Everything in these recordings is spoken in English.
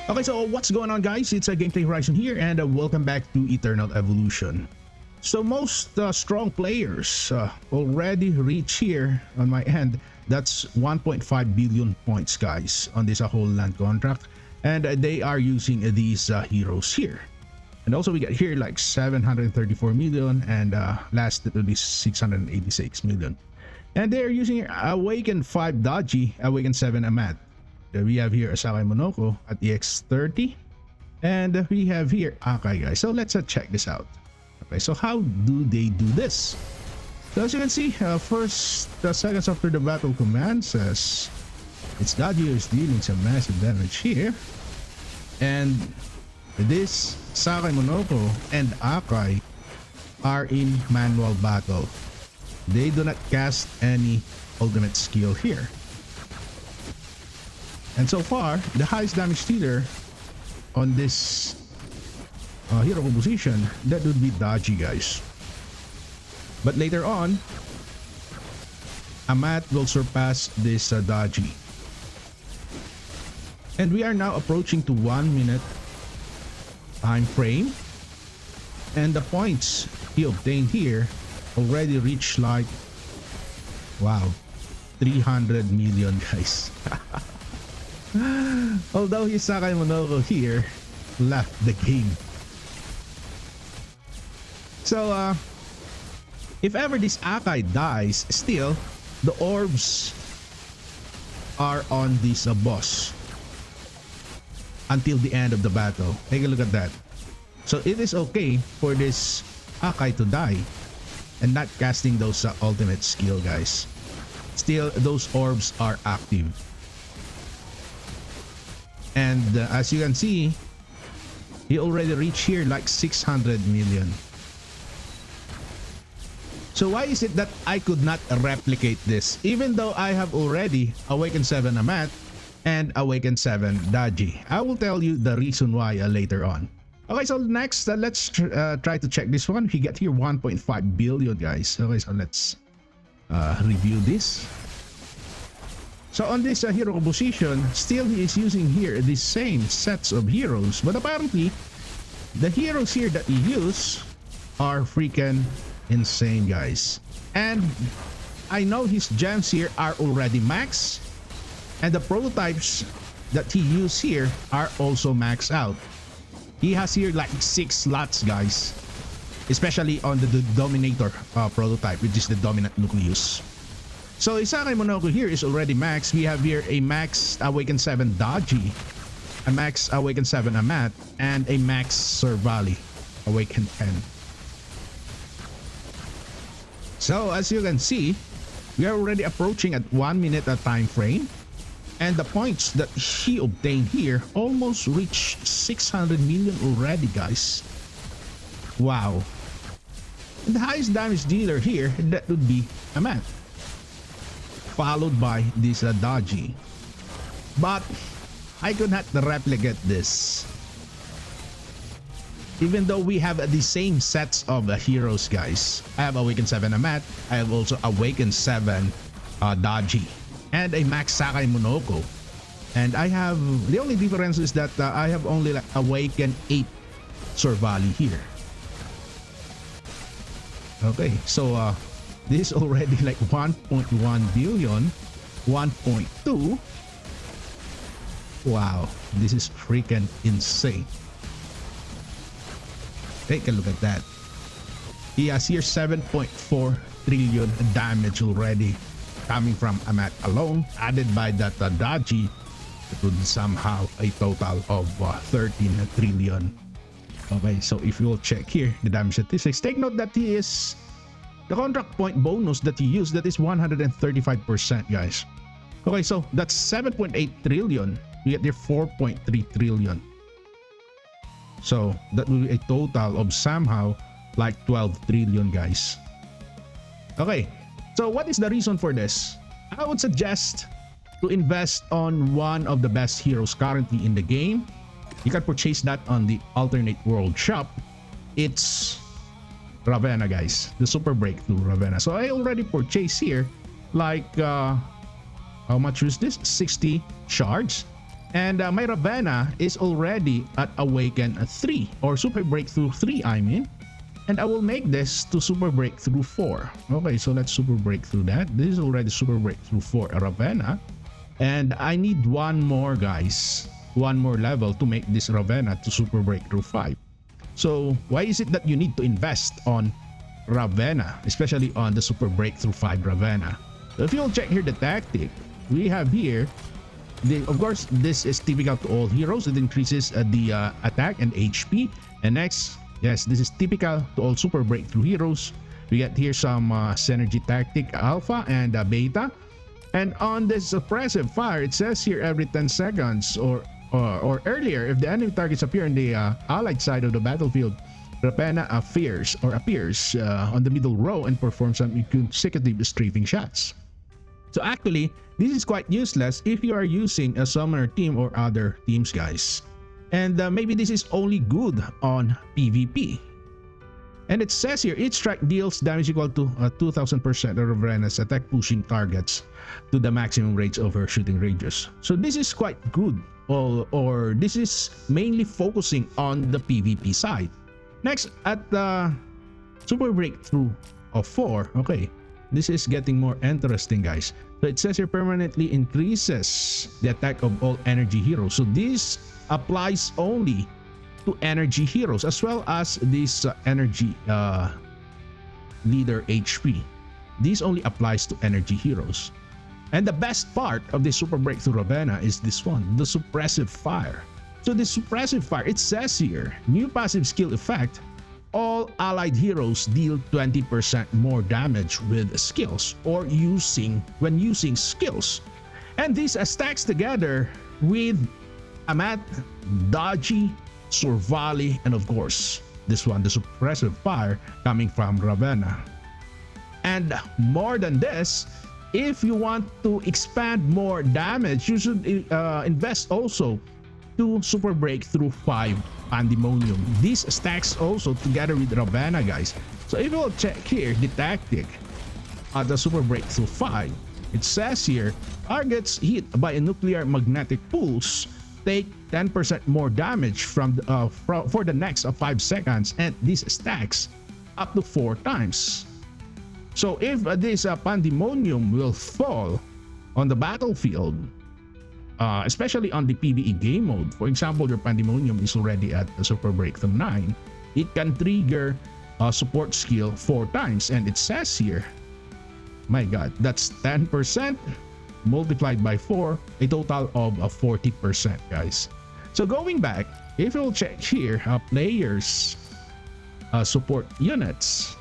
Okay, so what's going on, guys? It's a Gameplay Horizon here, and welcome back to Eternal Evolution. So most strong players already reach here on my end. That's 1.5 billion points, guys, on this whole land contract, and they are using these heroes here. And also we got here like 734 million, and last it will be 686 million. And they're using Awaken 5 Dodgy, Awaken 7 Amat. We have here Asakay Monoko at EX30, and we have here AkzKY, guys. So let's check this out. Okay, so how do they do this? So as you can see, first seconds after the battle commences, its Dodgy is dealing some massive damage here, and this Asakay Monoko and AkzKY are in manual battle. They do not cast any ultimate skill here. And so far, the highest damage dealer on this hero composition, that would be Dodgy, guys. But later on, Amat will surpass this Dodgy. And we are now approaching to 1 minute time frame. And the points he obtained here already reached like, wow, 300 million, guys. Although his Asakay Monoko here left the game. So if ever this AkzKY dies, still the orbs are on this boss until the end of the battle. Take a look at that. So it is okay for this AkzKY to die and not casting those ultimate skill, guys. Still, those orbs are active. And as you can see, he already reached here like 600 million. So why is it that I could not replicate this, even though I have already Awakened 7 Amat and Awakened 7 Dodgy? I will tell you the reason why later on. Okay, so next, let's try to check this one. We got here 1.5 billion, guys. Okay, so let's review this. So on this hero composition, still he is using here the same sets of heroes, but apparently the heroes here that he use are freaking insane, guys. And I know his gems here are already max, and the prototypes that he used here are also maxed out. He has here like 6 slots, guys, especially on the Dominator prototype, which is the dominant nucleus. So Asakay Monoko here is already maxed. We have here a max Awakened 7 Dodgy, a max Awakened 7 Amat, and a max Servali Awakened 10. So as you can see, we are already approaching at 1 minute time frame, and the points that he obtained here almost reached 600 million already, guys. Wow. And the highest damage dealer here, that would be Amat, followed by this Dodgy. But I could not replicate this, even though we have the same sets of heroes, guys. I have Awakened 7 Amat, I have also Awakened 7 Dodgy, and a max Asakay Monoko. And I have, the only difference is that I have only like Awakened 8 Servali here. Okay, so this is already like 1.1 billion, 1.2. Wow, this is freaking insane. Take a look at that. He has here 7.4 trillion damage already coming from Amat alone, added by that Dodgy. It would somehow a total of 13 trillion. Okay, so if you will check here the damage statistics, take note that he is the contract point bonus that he used, that is 135%, guys. Okay, so that's 7.8 trillion. We get there 4.3 trillion. So that will be a total of somehow like 12 trillion, guys. Okay, so what is the reason for this? I would suggest to invest on one of the best heroes currently in the game. You can purchase that on the alternate world shop. It's Ravena, guys, the super breakthrough Ravena. So I already purchased here like how much was this? 60 shards, And my Ravena is already at Awaken 3 or Super Breakthrough 3 I mean. And I will make this to Super Breakthrough 4. Okay, so let's Super Breakthrough that. This is already Super Breakthrough 4 Ravena. And I need one more guys. One more level to make this Ravena to Super Breakthrough 5. So why is it that you need to invest on Ravena, especially on the Super Breakthrough 5 Ravena? So if you'll check here the tactic, we have here, of course, this is typical to all heroes. It increases the attack and HP. And next, yes, this is typical to all Super Breakthrough heroes. We get here some Synergy Tactic Alpha and Beta. And on this Suppressive Fire, it says here every 10 seconds or earlier, if the enemy targets appear on the allied side of the battlefield, Ravena appears on the middle row and performs some consecutive strafing shots. So actually, this is quite useless if you are using a summoner team or other teams, guys. And maybe this is only good on PvP. And it says here, each strike deals damage equal to 2000% of Ravena's attack, pushing targets to the maximum range of her shooting radius. So this is quite good, or this is mainly focusing on the PvP side. Next, at the Super Breakthrough of 4, okay, this is getting more interesting, guys. So it says here permanently increases the attack of all energy heroes. So this applies only to energy heroes as well as this energy leader HP. This only applies to energy heroes. And the best part of the Super Breakthrough Ravena is this one, the Suppressive Fire. So the Suppressive Fire, it says here, new passive skill effect, all allied heroes deal 20% more damage with skills or when using skills. And this stacks together with Amat, Dodgy, Survali, and of course, this one, the Suppressive Fire coming from Ravena. And more than this, if you want to expand more damage, you should invest also to Super Breakthrough 5 Pandemonium. This stacks also together with Ravena, guys. So if you'll check here the tactic at the Super Breakthrough 5, it says here, targets hit by a nuclear magnetic pulse take 10% more damage for the next 5 seconds, and this stacks up to 4 times. So if this Pandemonium will fall on the battlefield, especially on the PvE game mode, for example, your Pandemonium is already at Super Breakthrough 9, it can trigger a support skill 4 times, and it says here, my god, that's 10% multiplied by 4, a total of 40%, guys. So going back, if you'll check here, players support units,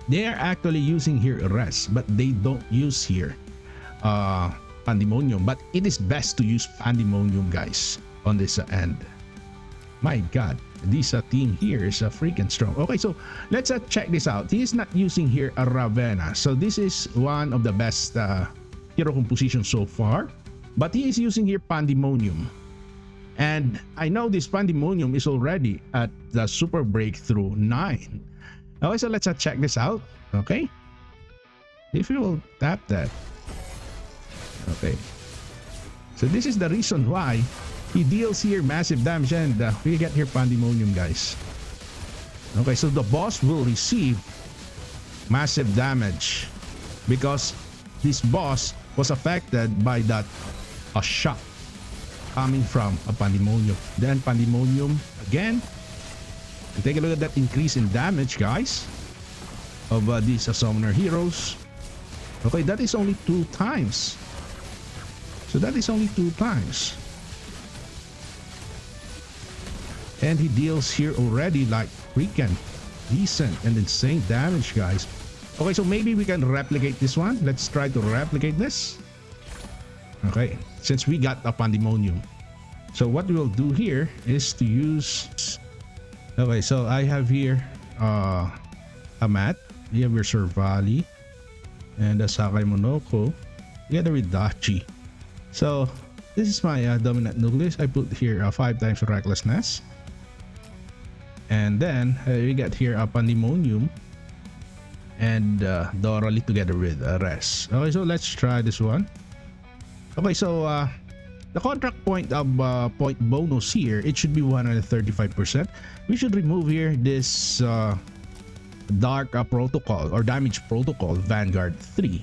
they are actually using here res, but they don't use here Pandemonium. But it is best to use Pandemonium, guys, on this end. My god, this team here is freaking strong. Okay, so let's check this out. He is not using here a Ravena, so this is one of the best hero composition so far, but he is using here Pandemonium. And I know this Pandemonium is already at the Super Breakthrough 9. Okay, so let's check this out. Okay, if you will tap that. Okay, so this is the reason why he deals here massive damage, and we get here Pandemonium, guys. Okay, so the boss will receive massive damage because this boss was affected by that shock coming from a Pandemonium. Then Pandemonium again, and take a look at that increase in damage, guys, of these summoner heroes. Okay, that is only 2 times. So that is only 2 times. And he deals here already like freaking decent and insane damage, guys. Okay, so maybe we can replicate this one. Let's try to replicate this. Okay, since we got a Pandemonium. So what we'll do here is to use... Okay, so I have here Amat. We have your Survali and Sakai Monoko together with Dachi. So this is my dominant nucleus. I put here 5 times Recklessness. And then we get here a Pandemonium and Dorali together with Res. Okay, so let's try this one. Okay, so the contract point of point bonus here, it should be 135%. We should remove here this dark protocol or damage protocol Vanguard 3.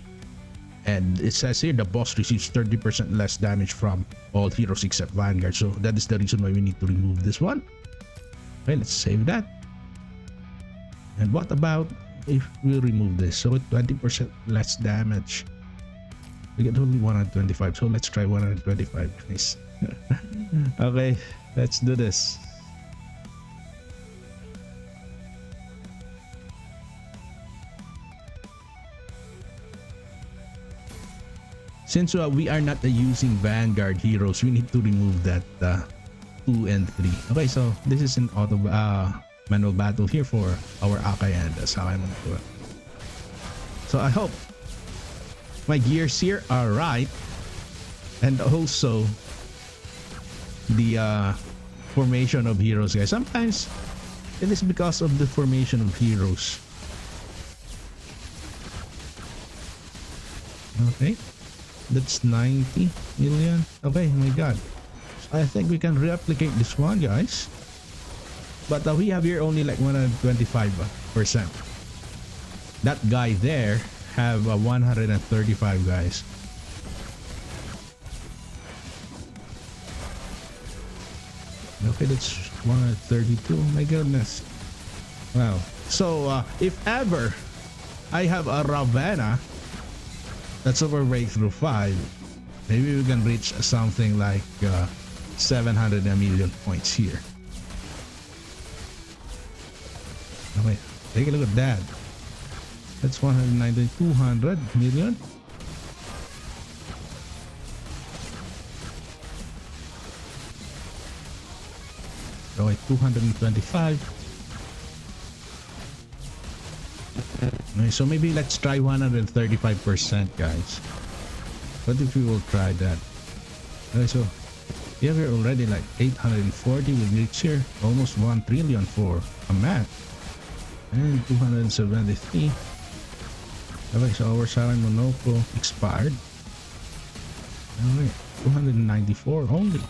And it says here the boss receives 30% less damage from all heroes except Vanguard. So that is the reason why we need to remove this one. Okay, let's save that. And what about if we remove this? So 20% less damage. We get only 125. So let's try 125. Nice. Okay, let's do this. Since we are not using Vanguard heroes, we need to remove that 2 and 3. Okay, so this is an auto manual battle here for our AkKY and Sakaiman. So I hope my gears here are right, and also the formation of heroes, guys. Sometimes it is because of the formation of heroes. Okay. That's 90 million. Okay, my god. I think we can replicate this one, guys. But we have here only like 125%. That guy there have 135, guys. Okay, that's 132. My goodness. Wow. So if ever I have a Ravena that's over breakthrough 5, maybe we can reach something like 700 million points here. Okay, take a look at that. That's 190, 200 million. Okay, 225. Okay, so maybe let's try 135%, guys. What if we will try that? Okay, so we have here already like 840. We reach here almost 1 trillion for a map. And 273. Okay, so our Saran Monoko expired. Okay, 294 only.